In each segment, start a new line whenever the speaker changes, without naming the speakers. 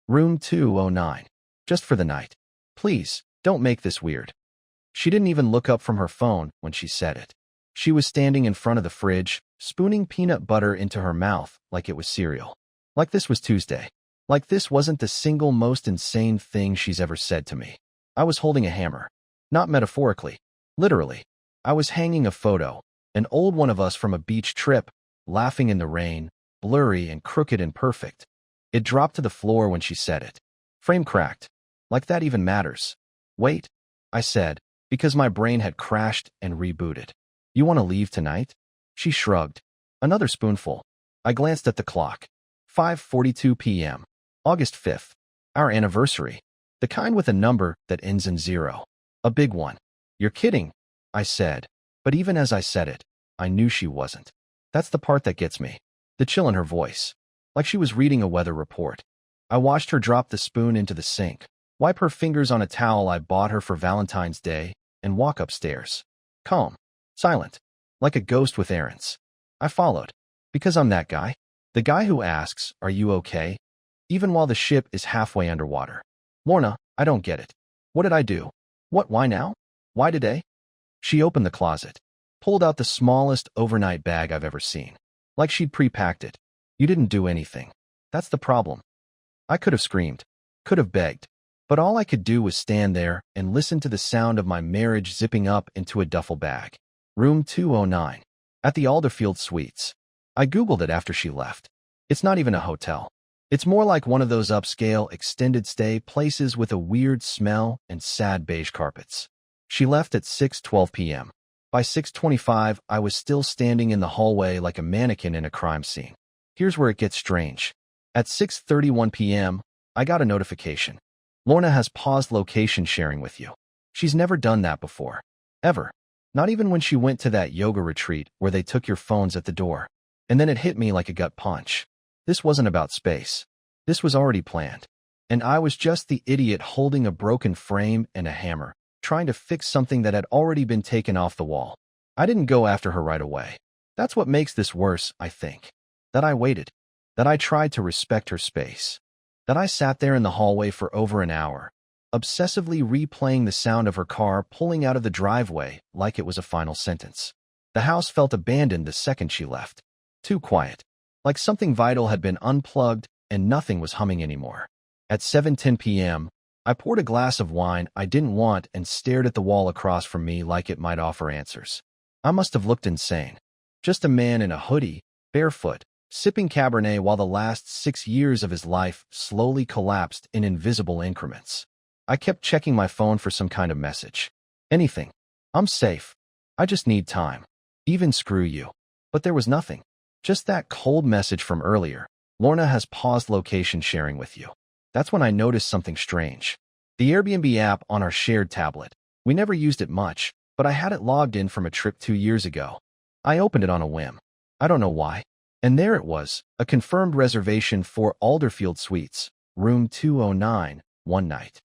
Room 209. Just for the night. Please, don't make this weird. She didn't even look up from her phone when she said it. She was standing in front of the fridge, spooning peanut butter into her mouth like it was cereal. Like this was Tuesday. Like this wasn't the single most insane thing she's ever said to me. I was holding a hammer. Not metaphorically. Literally. I was hanging a photo, an old one of us from a beach trip, laughing in the rain, blurry and crooked and perfect. It dropped to the floor when she said it. Frame cracked. Like that even matters. Wait, I said, because my brain had crashed and rebooted. You want to leave tonight? She shrugged. Another spoonful. I glanced at the clock. 5:42 p.m. August 5th. Our anniversary. The kind with a number that ends in 0. A big one. You're kidding, I said. But even as I said it, I knew she wasn't. That's the part that gets me. The chill in her voice. Like she was reading a weather report. I watched her drop the spoon into the sink, wipe her fingers on a towel I bought her for Valentine's Day, and walk upstairs. Calm. Silent. Like a ghost with errands. I followed. Because I'm that guy. The guy who asks, "Are you okay?" Even while the ship is halfway underwater. Lorna, I don't get it. What did I do? Why now? Why today? She opened the closet. Pulled out the smallest overnight bag I've ever seen. Like she'd pre-packed it. You didn't do anything. That's the problem. I could have screamed. Could have begged. But all I could do was stand there and listen to the sound of my marriage zipping up into a duffel bag. Room 209. At the Alderfield Suites. I Googled it after she left. It's not even a hotel. It's more like one of those upscale, extended stay places with a weird smell and sad beige carpets. She left at 6:12 p.m. By 6:25, I was still standing in the hallway like a mannequin in a crime scene. Here's where it gets strange. At 6:31 p.m., I got a notification. Lorna has paused location sharing with you. She's never done that before. Ever. Not even when she went to that yoga retreat where they took your phones at the door. And then it hit me like a gut punch. This wasn't about space. This was already planned. And I was just the idiot holding a broken frame and a hammer, trying to fix something that had already been taken off the wall. I didn't go after her right away. That's what makes this worse, I think. That I waited. That I tried to respect her space. That I sat there in the hallway for over an hour, obsessively replaying the sound of her car pulling out of the driveway like it was a final sentence. The house felt abandoned the second she left. Too quiet. Like something vital had been unplugged and nothing was humming anymore. At 7:10 p.m., I poured a glass of wine I didn't want and stared at the wall across from me like it might offer answers. I must have looked insane. Just a man in a hoodie, barefoot, sipping Cabernet while the last 6 years of his life slowly collapsed in invisible increments. I kept checking my phone for some kind of message. Anything. I'm safe. I just need time. Even screw you. But there was nothing. Just that cold message from earlier. Lorna has paused location sharing with you. That's when I noticed something strange. The Airbnb app on our shared tablet. We never used it much, but I had it logged in from a trip 2 years ago. I opened it on a whim. I don't know why. And there it was, a confirmed reservation for Alderfield Suites, room 209, one night.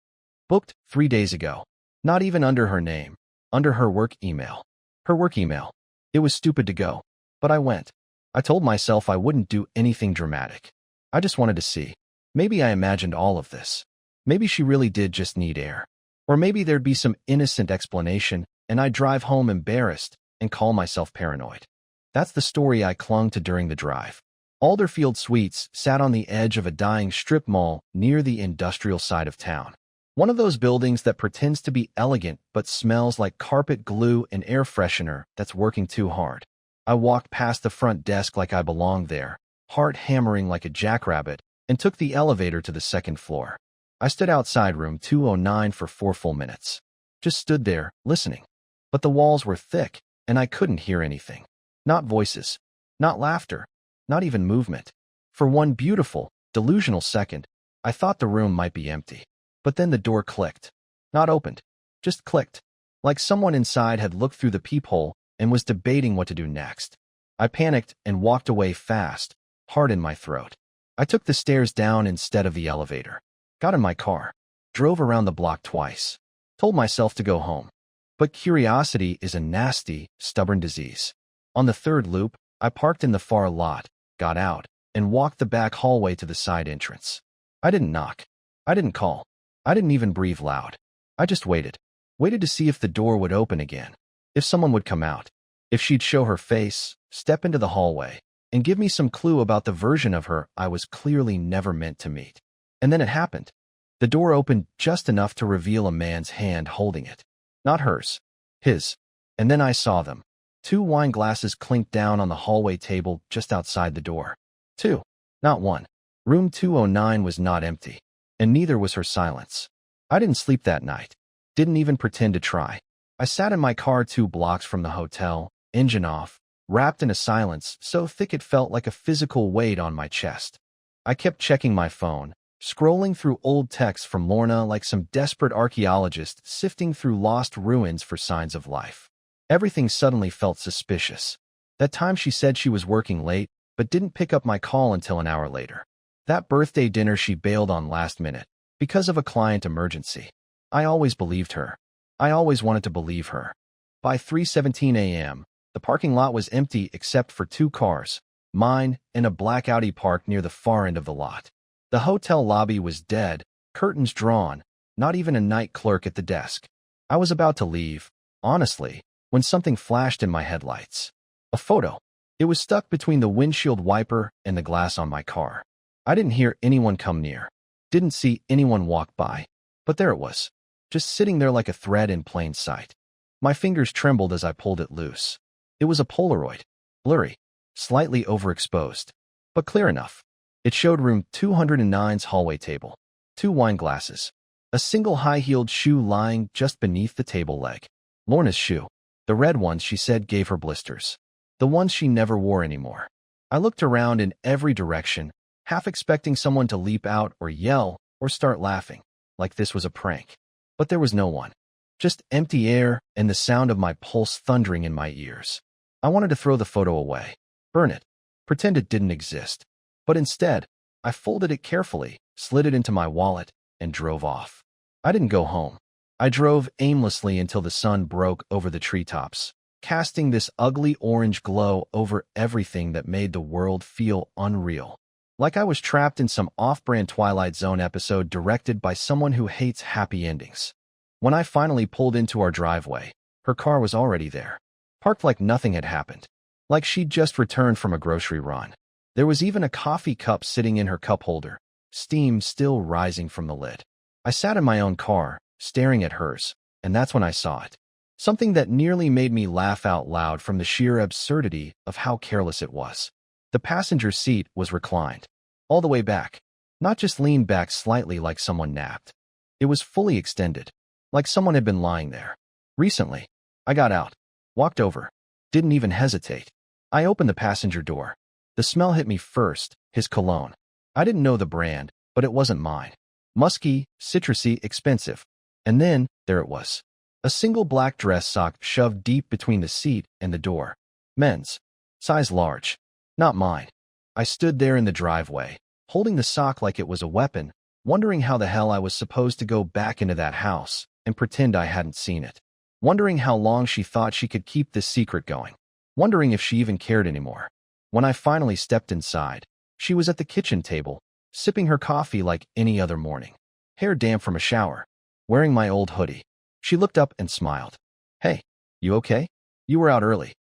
Booked 3 days ago. Not even under her name. Under her work email. Her work email. It was stupid to go. But I went. I told myself I wouldn't do anything dramatic. I just wanted to see. Maybe I imagined all of this. Maybe she really did just need air. Or maybe there'd be some innocent explanation, and I'd drive home embarrassed and call myself paranoid. That's the story I clung to during the drive. Alderfield Suites sat on the edge of a dying strip mall near the industrial side of town. One of those buildings that pretends to be elegant but smells like carpet glue and air freshener that's working too hard. I walked past the front desk like I belonged there, heart hammering like a jackrabbit, and took the elevator to the second floor. I stood outside room 209 for 4 full minutes. Just stood there, listening. But the walls were thick, and I couldn't hear anything. Not voices. Not laughter. Not even movement. For one beautiful, delusional second, I thought the room might be empty. But then the door clicked. Not opened. Just clicked. Like someone inside had looked through the peephole and was debating what to do next. I panicked and walked away fast, heart in my throat. I took the stairs down instead of the elevator. Got in my car. Drove around the block twice. Told myself to go home. But curiosity is a nasty, stubborn disease. On the third loop, I parked in the far lot, got out, and walked the back hallway to the side entrance. I didn't knock. I didn't call. I didn't even breathe loud. I just waited. Waited to see if the door would open again. If someone would come out. If she'd show her face, step into the hallway, and give me some clue about the version of her I was clearly never meant to meet. And then it happened. The door opened just enough to reveal a man's hand holding it. Not hers. His. And then I saw them. 2 wine glasses clinked down on the hallway table just outside the door. 2. Not 1. Room 209 was not empty. And neither was her silence. I didn't sleep that night. Didn't even pretend to try. I sat in my car 2 blocks from the hotel, engine off, wrapped in a silence so thick it felt like a physical weight on my chest. I kept checking my phone, scrolling through old texts from Lorna like some desperate archaeologist sifting through lost ruins for signs of life. Everything suddenly felt suspicious. That time she said she was working late, but didn't pick up my call until an hour later. That birthday dinner she bailed on last minute, because of a client emergency. I always believed her. I always wanted to believe her. By 3:17 a.m., the parking lot was empty except for 2 cars, mine and a black Audi parked near the far end of the lot. The hotel lobby was dead, curtains drawn, not even a night clerk at the desk. I was about to leave, honestly, when something flashed in my headlights. A photo. It was stuck between the windshield wiper and the glass on my car. I didn't hear anyone come near. Didn't see anyone walk by. But there it was, just sitting there like a thread in plain sight. My fingers trembled as I pulled it loose. It was a Polaroid. Blurry. Slightly overexposed. But clear enough. It showed room 209's hallway table. 2 wine glasses. A single high-heeled shoe lying just beneath the table leg. Lorna's shoe. The red ones she said gave her blisters. The ones she never wore anymore. I looked around in every direction, half expecting someone to leap out or yell or start laughing, like this was a prank. But there was no one. Just empty air and the sound of my pulse thundering in my ears. I wanted to throw the photo away. Burn it. Pretend it didn't exist. But instead, I folded it carefully, slid it into my wallet, and drove off. I didn't go home. I drove aimlessly until the sun broke over the treetops, casting this ugly orange glow over everything that made the world feel unreal. Like I was trapped in some off-brand Twilight Zone episode directed by someone who hates happy endings. When I finally pulled into our driveway, her car was already there, parked like nothing had happened, like she'd just returned from a grocery run. There was even a coffee cup sitting in her cup holder, steam still rising from the lid. I sat in my own car, staring at hers, and that's when I saw it. Something that nearly made me laugh out loud from the sheer absurdity of how careless it was. The passenger seat was reclined, all the way back, not just leaned back slightly like someone napped. It was fully extended, like someone had been lying there. Recently, I got out, walked over, didn't even hesitate. I opened the passenger door. The smell hit me first, his cologne. I didn't know the brand, but it wasn't mine. Musky, citrusy, expensive. And then, there it was. A single black dress sock shoved deep between the seat and the door. Men's. Size large. Not mine. I stood there in the driveway, holding the sock like it was a weapon, wondering how the hell I was supposed to go back into that house and pretend I hadn't seen it. Wondering how long she thought she could keep this secret going. Wondering if she even cared anymore. When I finally stepped inside, she was at the kitchen table, sipping her coffee like any other morning. Hair damp from a shower. Wearing my old hoodie. She looked up and smiled. "Hey, you okay? You were out early."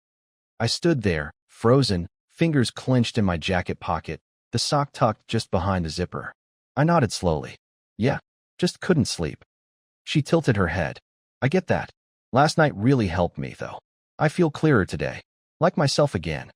I stood there, frozen, fingers clenched in my jacket pocket, the sock tucked just behind the zipper. I nodded slowly. "Yeah, just couldn't sleep." She tilted her head. "I get that. Last night really helped me, though. I feel clearer today. Like myself again."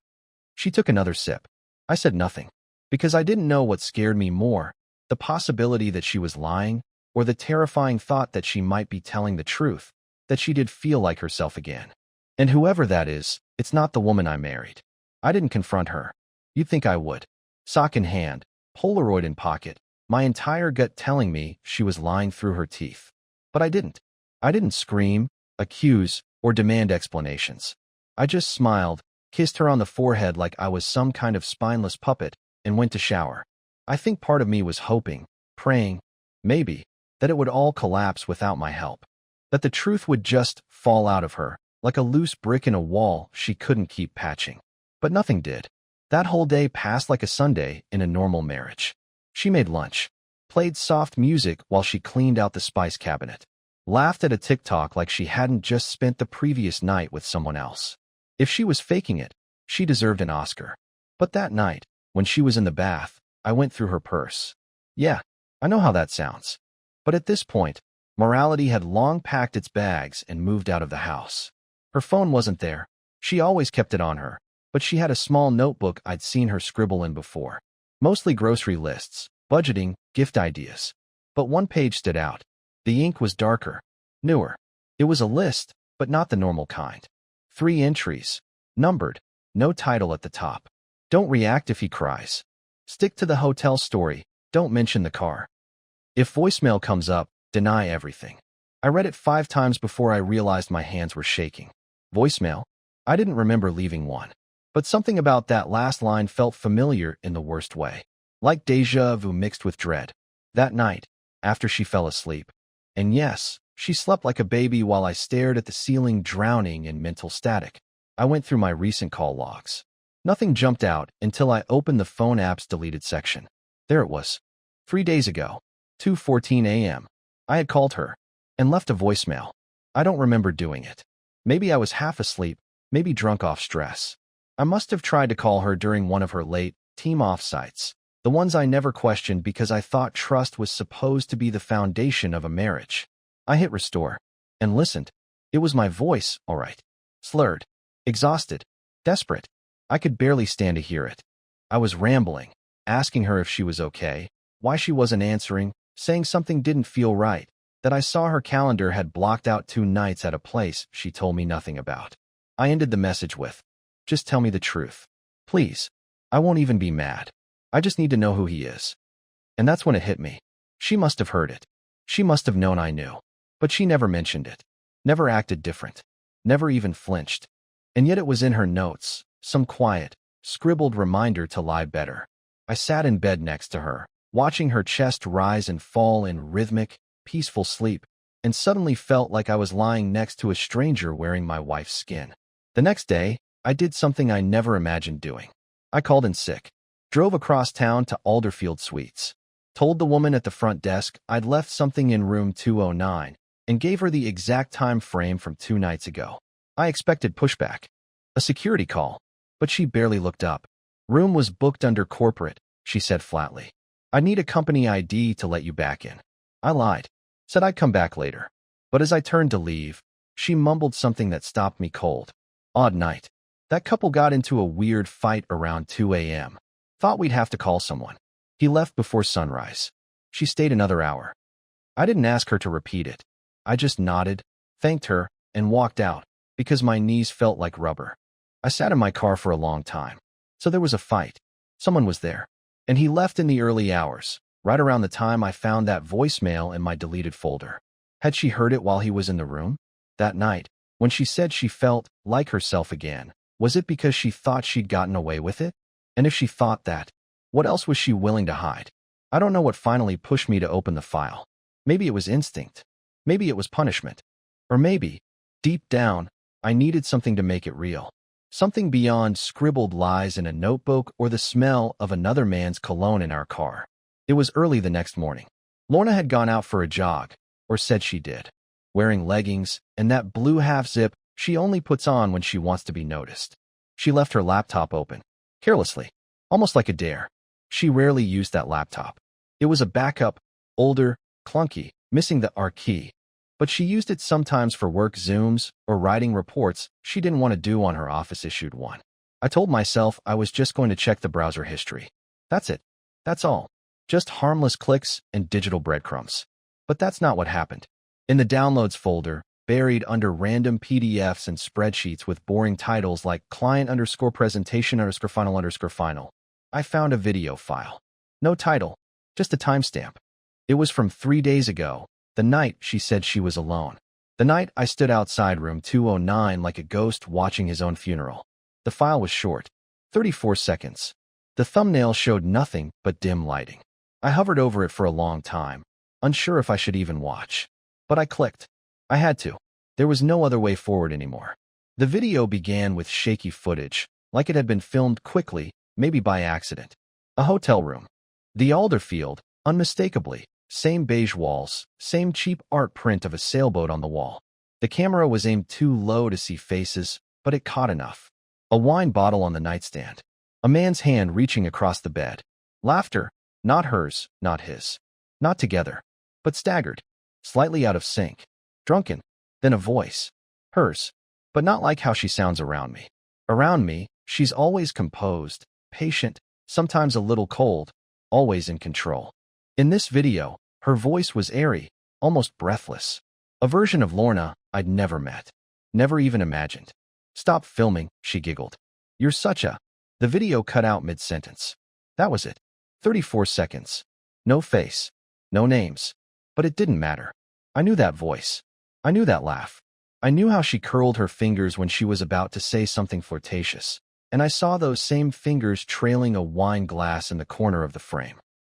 She took another sip. I said nothing, because I didn't know what scared me more, the possibility that she was lying, or the terrifying thought that she might be telling the truth, that she did feel like herself again. And whoever that is, it's not the woman I married. I didn't confront her. You'd think I would. Sock in hand, Polaroid in pocket, my entire gut telling me she was lying through her teeth. But I didn't. I didn't scream, accuse, or demand explanations. I just smiled, kissed her on the forehead like I was some kind of spineless puppet, and went to shower. I think part of me was hoping, praying, maybe, that it would all collapse without my help. That the truth would just fall out of her, like a loose brick in a wall she couldn't keep patching. But nothing did. That whole day passed like a Sunday in a normal marriage. She made lunch. played soft music while she cleaned out the spice cabinet, laughed at a TikTok like she hadn't just spent the previous night with someone else. If she was faking it, she deserved an Oscar. But that night, when she was in the bath, I went through her purse. Yeah, I know how that sounds. But at this point, morality had long packed its bags and moved out of the house. Her phone wasn't there. She always kept it on her, but she had a small notebook I'd seen her scribble in before. Mostly grocery lists, budgeting, gift ideas. But one page stood out. The ink was darker, newer. It was a list, but not the normal kind. 3 entries, numbered, no title at the top. Don't react if he cries. Stick to the hotel story, don't mention the car. If voicemail comes up, deny everything. I read it 5 times before I realized my hands were shaking. Voicemail? I didn't remember leaving one. But something about that last line felt familiar in the worst way. Like déjà vu mixed with dread. That night, after she fell asleep. And yes, she slept like a baby while I stared at the ceiling, drowning in mental static. I went through my recent call logs. Nothing jumped out until I opened the phone app's deleted section. There it was. 3 days ago, 2:14 a.m. I had called her and left a voicemail. I don't remember doing it. Maybe I was half asleep, maybe drunk off stress. I must have tried to call her during one of her late team offsites, the ones I never questioned because I thought trust was supposed to be the foundation of a marriage. I hit restore and listened. It was my voice, all right. Slurred, exhausted, desperate. I could barely stand to hear it. I was rambling, asking her if she was okay, why she wasn't answering, saying something didn't feel right, that I saw her calendar had blocked out 2 nights at a place she told me nothing about. I ended the message with, "Just tell me the truth. Please. I won't even be mad. I just need to know who he is." And that's when it hit me. She must have heard it. She must have known I knew. But she never mentioned it. Never acted different. Never even flinched. And yet it was in her notes, some quiet, scribbled reminder to lie better. I sat in bed next to her, watching her chest rise and fall in rhythmic, peaceful sleep, and suddenly felt like I was lying next to a stranger wearing my wife's skin. The next day, I did something I never imagined doing. I called in sick, drove across town to Alderfield Suites, told the woman at the front desk I'd left something in room 209, and gave her the exact time frame from 2 nights ago. I expected pushback, a security call, but she barely looked up. "Room was booked under corporate," she said flatly. "I need a company ID to let you back in." I lied, said I'd come back later. But as I turned to leave, she mumbled something that stopped me cold. "Odd night. That couple got into a weird fight around 2 a.m. Thought we'd have to call someone. He left before sunrise." She stayed another hour. I didn't ask her to repeat it. I just nodded, thanked her, and walked out, because my knees felt like rubber. I sat in my car for a long time. So there was a fight. Someone was there. And he left in the early hours, right around the time I found that voicemail in my deleted folder. Had she heard it while he was in the room? That night, when she said she felt like herself again, was it because she thought she'd gotten away with it? And if she thought that, what else was she willing to hide? I don't know what finally pushed me to open the file. Maybe it was instinct. Maybe it was punishment. Or maybe, deep down, I needed something to make it real. Something beyond scribbled lies in a notebook or the smell of another man's cologne in our car. It was early the next morning. Lorna had gone out for a jog, or said she did, wearing leggings and that blue half-zip she only puts on when she wants to be noticed. She left her laptop open, carelessly, almost like a dare. She rarely used that laptop. It was a backup, older, clunky, missing the R key. But she used it sometimes for work Zooms or writing reports she didn't want to do on her office-issued one. I told myself I was just going to check the browser history. That's it. That's all. Just harmless clicks and digital breadcrumbs. But that's not what happened. In the downloads folder, buried under random PDFs and spreadsheets with boring titles like client_presentation_final_final, I found a video file. No title, just a timestamp. It was from 3 days ago, the night she said she was alone. The night I stood outside room 209 like a ghost watching his own funeral. The file was short, 34 seconds. The thumbnail showed nothing but dim lighting. I hovered over it for a long time, unsure if I should even watch. But I clicked. I had to. There was no other way forward anymore. The video began with shaky footage, like it had been filmed quickly, maybe by accident. A hotel room. The Alderfield, Unmistakably, same beige walls, same cheap art print of a sailboat on the wall. The camera was aimed too low to see faces, but it caught enough. A wine bottle on the nightstand. A man's hand reaching across the bed. Laughter, not hers, not his. Not together, but staggered, slightly out of sync. Drunken, then a voice. Hers, but not like how she sounds around me. Around me, she's always composed, patient, sometimes a little cold, always in control. In this video, her voice was airy, almost breathless. A version of Lorna I'd never met, never even imagined. Stop filming, she giggled. You're such a... The video cut out mid-sentence. That was it. 34 seconds. No face. No names. But it didn't matter. I knew that voice. I knew that laugh. I knew how she curled her fingers when she was about to say something flirtatious. And I saw those same fingers trailing a wine glass in the corner of the frame.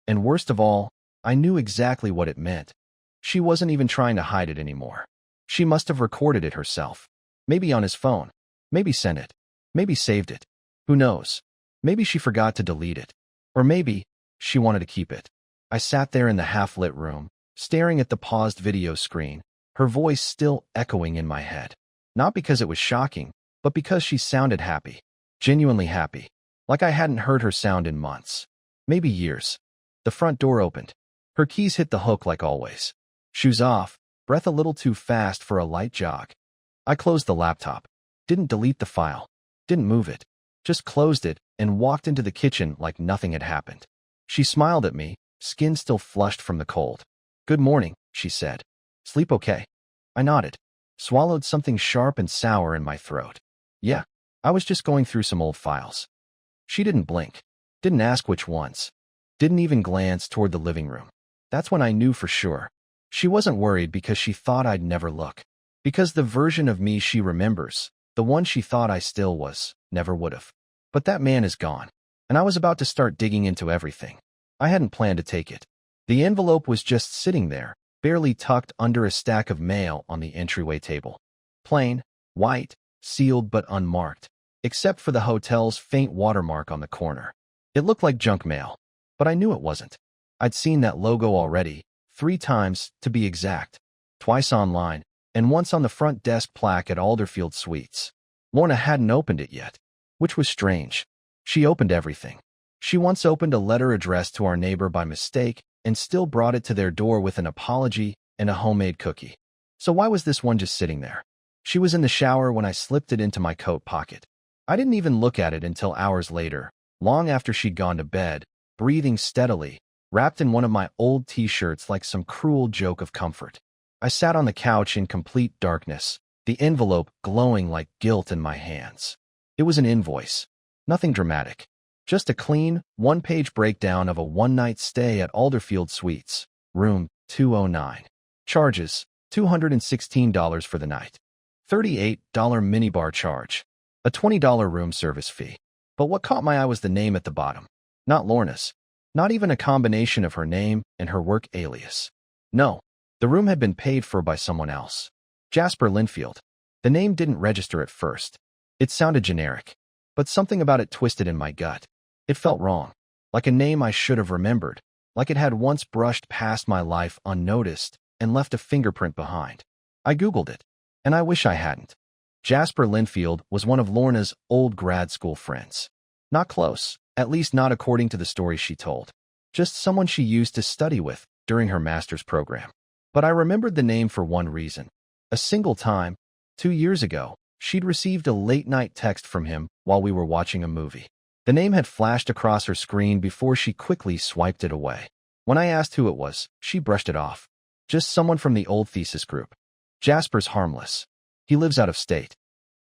And worst of all, I knew exactly what it meant. She wasn't even trying to hide it anymore. She must have recorded it herself. Maybe on his phone. Maybe sent it. Maybe saved it. Who knows? Maybe she forgot to delete it. Or maybe she wanted to keep it. I sat there in the half-lit room, staring at the paused video screen, her voice still echoing in my head. Not because it was shocking, but because she sounded happy. Genuinely happy. Like I hadn't heard her sound in months. Maybe years. The front door opened. Her keys hit the hook like always. Shoes off, breath a little too fast for a light jog. I closed the laptop. Didn't delete the file. Didn't move it. Just closed it and walked into the kitchen like nothing had happened. She smiled at me, skin still flushed from the cold. Good morning, she said. Sleep okay? I nodded. Swallowed something sharp and sour in my throat. Yeah, I was just going through some old files. She didn't blink. Didn't ask which ones. Didn't even glance toward the living room. That's when I knew for sure. She wasn't worried because she thought I'd never look. Because the version of me she remembers, the one she thought I still was, never would have. But that man is gone. And I was about to start digging into everything. I hadn't planned to take it. The envelope was just sitting there, barely tucked under a stack of mail on the entryway table. Plain, white, sealed but unmarked, except for the hotel's faint watermark on the corner. It looked like junk mail, but I knew it wasn't. I'd seen that logo already, 3 times, to be exact. Twice online, and once on the front desk plaque at Alderfield Suites. Lorna hadn't opened it yet, which was strange. She opened everything. She once opened a letter addressed to our neighbor by mistake and still brought it to their door with an apology and a homemade cookie. So why was this one just sitting there? She was in the shower when I slipped it into my coat pocket. I didn't even look at it until hours later, long after she'd gone to bed, breathing steadily, wrapped in one of my old t-shirts like some cruel joke of comfort. I sat on the couch in complete darkness, the envelope glowing like guilt in my hands. It was an invoice. Nothing dramatic. Just a clean, 1-page breakdown of a one-night stay at Alderfield Suites, room 209. Charges, $216 for the night. $38 minibar charge. A $20 room service fee. But what caught my eye was the name at the bottom. Not Lorna's. Not even a combination of her name and her work alias. No, the room had been paid for by someone else. Jasper Linfield. The name didn't register at first. It sounded generic. But something about it twisted in my gut. It felt wrong. Like a name I should have remembered. Like it had once brushed past my life unnoticed and left a fingerprint behind. I Googled it. And I wish I hadn't. Jasper Linfield was one of Lorna's old grad school friends. Not close, at least not according to the story she told. Just someone she used to study with during her master's program. But I remembered the name for one reason. A single time, 2 years ago, she'd received a late-night text from him while we were watching a movie. The name had flashed across her screen before she quickly swiped it away. When I asked who it was, she brushed it off. Just someone from the old thesis group. Jasper's harmless. He lives out of state.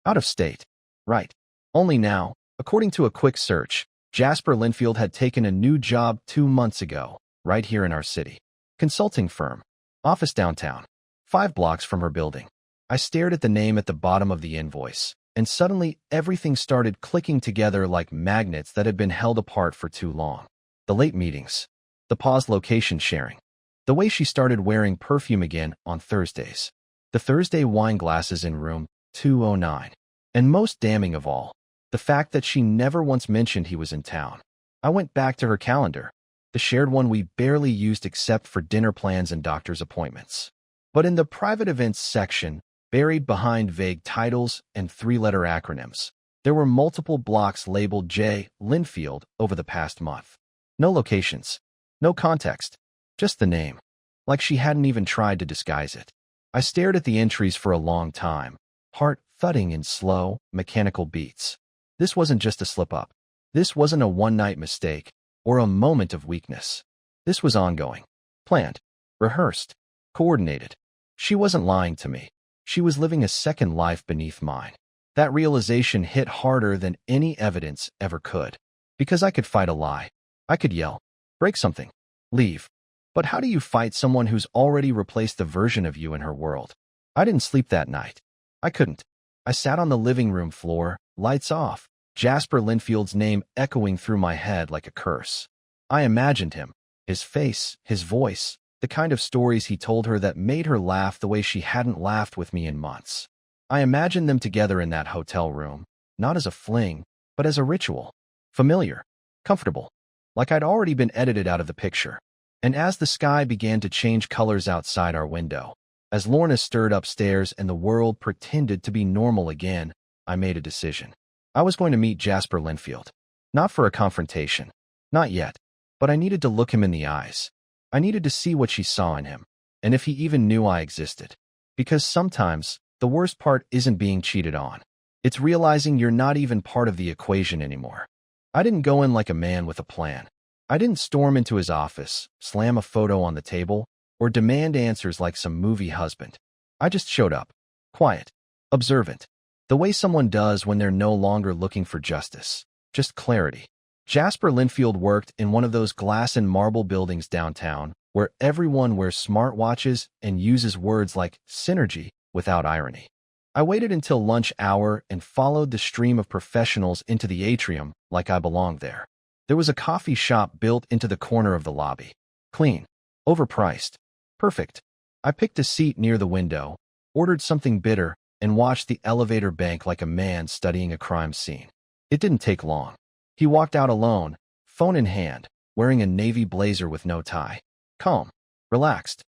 Out of state. Right. Only now, according to a quick search, Jasper Linfield had taken a new job 2 months ago, right here in our city. Consulting firm. Office downtown. 5 blocks from her building. I stared at the name at the bottom of the invoice, and suddenly everything started clicking together like magnets that had been held apart for too long. The late meetings. The paused location sharing. The way she started wearing perfume again on Thursdays. The Thursday wine glasses in room 209. And most damning of all, the fact that she never once mentioned he was in town. I went back to her calendar. the shared one we barely used except for dinner plans and doctor's appointments. But in the private events section, buried behind vague titles and three-letter acronyms, there were multiple blocks labeled J. Linfield over the past month. No locations, no context, just the name, like she hadn't even tried to disguise it. I stared at the entries for a long time, heart thudding in slow, mechanical beats. This wasn't just a slip-up. This wasn't a one-night mistake or a moment of weakness. This was ongoing, planned, rehearsed, coordinated. She wasn't lying to me. She was living a second life beneath mine. That realization hit harder than any evidence ever could. Because I could fight a lie. I could yell, break something, leave. But how do you fight someone who's already replaced the version of you in her world? I didn't sleep that night. I couldn't. I sat on the living room floor, lights off, Jasper Linfield's name echoing through my head like a curse. I imagined him, his face, his voice, the kind of stories he told her that made her laugh the way she hadn't laughed with me in months. I imagined them together in that hotel room, not as a fling, but as a ritual. Familiar, comfortable, like I'd already been edited out of the picture. And as the sky began to change colors outside our window, as Lorna stirred upstairs and the world pretended to be normal again, I made a decision. I was going to meet Jasper Linfield. Not for a confrontation. Not yet. But I needed to look him in the eyes. I needed to see what she saw in him, and if he even knew I existed. Because sometimes, the worst part isn't being cheated on. It's realizing you're not even part of the equation anymore. I didn't go in like a man with a plan. I didn't storm into his office, slam a photo on the table, or demand answers like some movie husband. I just showed up. Quiet. Observant. The way someone does when they're no longer looking for justice. Just clarity. Jasper Linfield worked in one of those glass and marble buildings downtown, where everyone wears smartwatches and uses words like synergy without irony. I waited until lunch hour and followed the stream of professionals into the atrium like I belonged there. There was a coffee shop built into the corner of the lobby. Clean. Overpriced. Perfect. I picked a seat near the window, ordered something bitter, and watched the elevator bank like a man studying a crime scene. It didn't take long. He walked out alone, phone in hand, wearing a navy blazer with no tie. Calm. Relaxed.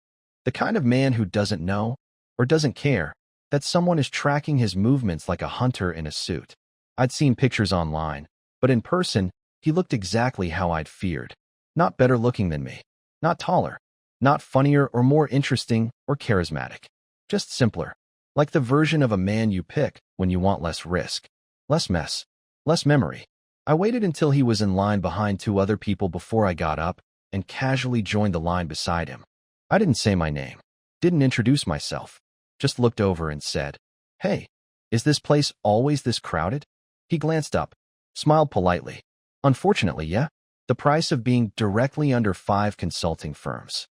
The kind of man who doesn't know, or doesn't care, that someone is tracking his movements like a hunter in a suit. I'd seen pictures online, but in person, he looked exactly how I'd feared. Not better looking than me. Not taller. Not funnier or more interesting or charismatic. Just simpler. Like the version of a man you pick when you want less risk. Less mess. Less memory. I waited until he was in line behind two other people before I got up and casually joined the line beside him. I didn't say my name. Didn't introduce myself. Just looked over and said, "Hey, is this place always this crowded?" He glanced up, smiled politely. "Unfortunately, yeah. The price of being directly under 5 consulting firms."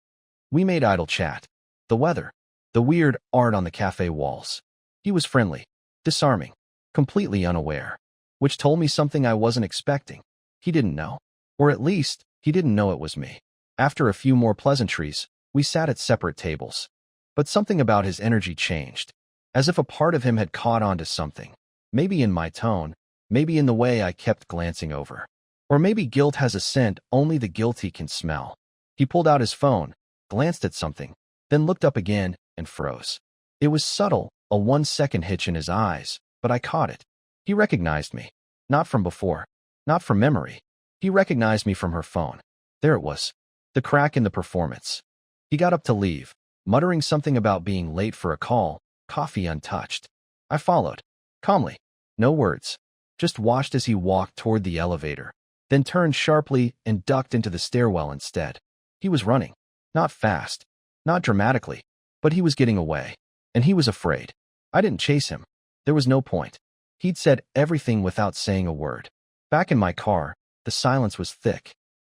We made idle chat. The weather. The weird art on the cafe walls. He was friendly, disarming, completely unaware, which told me something I wasn't expecting. He didn't know. Or at least, he didn't know it was me. After a few more pleasantries, we sat at separate tables. But something about his energy changed, as if a part of him had caught on to something. Maybe in my tone, maybe in the way I kept glancing over. Or maybe guilt has a scent only the guilty can smell. He pulled out his phone, glanced at something, then looked up again and froze. It was subtle, a 1-second hitch in his eyes, but I caught it. He recognized me. Not from before. Not from memory. He recognized me from her phone. There it was. The crack in the performance. He got up to leave, muttering something about being late for a call, coffee untouched. I followed. Calmly. No words. Just watched as he walked toward the elevator, then turned sharply and ducked into the stairwell instead. He was running. Not fast. Not dramatically. But he was getting away. And he was afraid. I didn't chase him. There was no point. He'd said everything without saying a word. Back in my car, the silence was thick.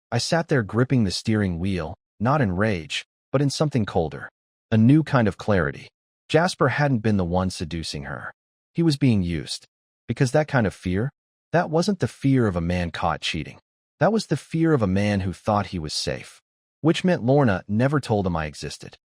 I sat there gripping the steering wheel, not in rage, but in something colder. A new kind of clarity. Jasper hadn't been the one seducing her. He was being used. Because that kind of fear, that wasn't the fear of a man caught cheating. That was the fear of a man who thought he was safe. Which meant Lorna never told him I existed.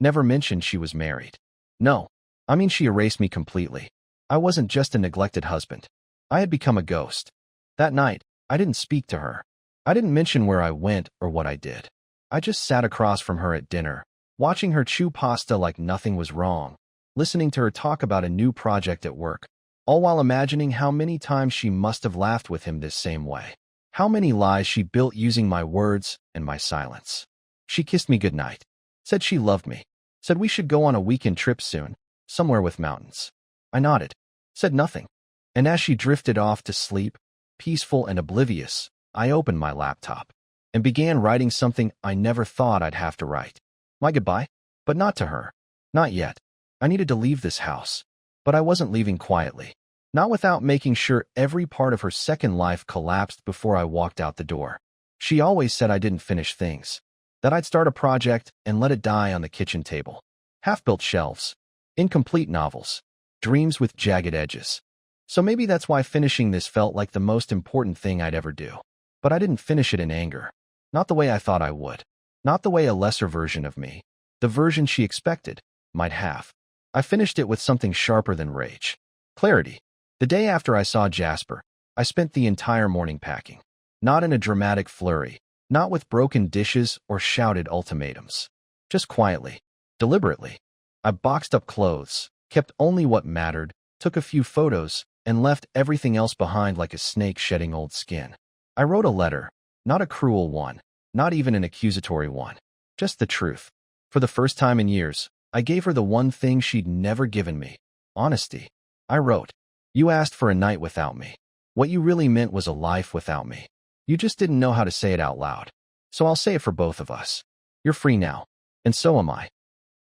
Never mentioned she was married. No, I mean she erased me completely. I wasn't just a neglected husband. I had become a ghost. That night, I didn't speak to her. I didn't mention where I went or what I did. I just sat across from her at dinner, watching her chew pasta like nothing was wrong, listening to her talk about a new project at work, all while imagining how many times she must have laughed with him this same way. How many lies she built using my words and my silence. She kissed me goodnight, said she loved me, said we should go on a weekend trip soon, somewhere with mountains. I nodded, said nothing, and as she drifted off to sleep, peaceful and oblivious, I opened my laptop and began writing something I never thought I'd have to write. My goodbye, but not to her. Not yet. I needed to leave this house, but I wasn't leaving quietly. Not without making sure every part of her second life collapsed before I walked out the door. She always said I didn't finish things, that I'd start a project and let it die on the kitchen table. Half-built shelves, incomplete novels, dreams with jagged edges. So maybe that's why finishing this felt like the most important thing I'd ever do. But I didn't finish it in anger. Not the way I thought I would. Not the way a lesser version of me, the version she expected, might have. I finished it with something sharper than rage. Clarity. The day after I saw Jasper, I spent the entire morning packing. Not in a dramatic flurry, not with broken dishes or shouted ultimatums. Just quietly, deliberately. I boxed up clothes, kept only what mattered, took a few photos, and left everything else behind like a snake shedding old skin. I wrote a letter, not a cruel one, not even an accusatory one. Just the truth. For the first time in years, I gave her the one thing she'd never given me: honesty. I wrote, "You asked for a night without me. What you really meant was a life without me. You just didn't know how to say it out loud. So I'll say it for both of us. You're free now. And so am I."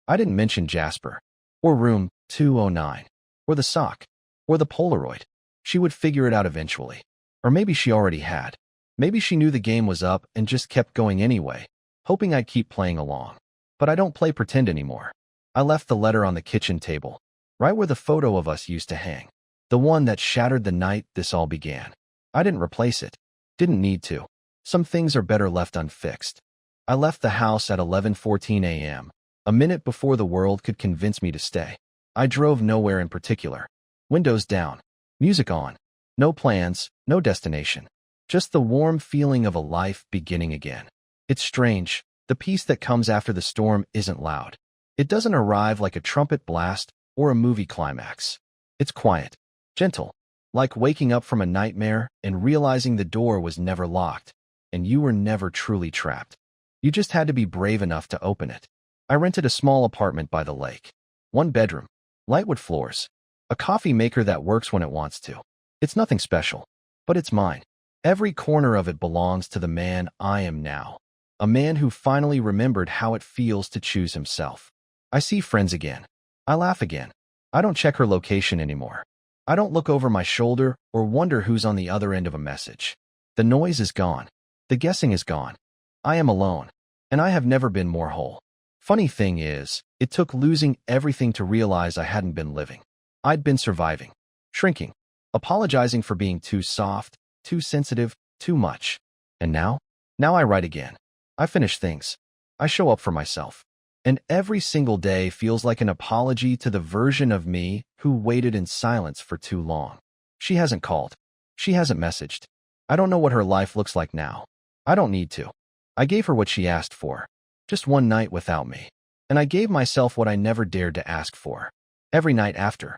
I didn't mention Jasper, or room 209, or the sock, or the Polaroid. She would figure it out eventually. Or maybe she already had. Maybe she knew the game was up and just kept going anyway, hoping I'd keep playing along. But I don't play pretend anymore. I left the letter on the kitchen table, right where the photo of us used to hang. The one that shattered the night this all began. I didn't replace it. Didn't need to. Some things are better left unfixed. I left the house at 11:14 a.m., a minute before the world could convince me to stay. I drove nowhere in particular. Windows down. Music on. No plans, no destination. Just the warm feeling of a life beginning again. It's strange. The peace that comes after the storm isn't loud. It doesn't arrive like a trumpet blast or a movie climax. It's quiet, gentle, like waking up from a nightmare and realizing the door was never locked, and you were never truly trapped. You just had to be brave enough to open it. I rented a small apartment by the lake. 1 bedroom, lightwood floors, a coffee maker that works when it wants to. It's nothing special, but it's mine. Every corner of it belongs to the man I am now. A man who finally remembered how it feels to choose himself. I see friends again. I laugh again. I don't check her location anymore. I don't look over my shoulder or wonder who's on the other end of a message. The noise is gone. The guessing is gone. I am alone, and I have never been more whole. Funny thing is, it took losing everything to realize I hadn't been living. I'd been surviving, shrinking, apologizing for being too soft, too sensitive, too much. And now I write again. I finish things. I show up for myself. And every single day feels like an apology to the version of me who waited in silence for too long. She hasn't called. She hasn't messaged. I don't know what her life looks like now. I don't need to. I gave her what she asked for. Just one night without me. And I gave myself what I never dared to ask for. Every night after,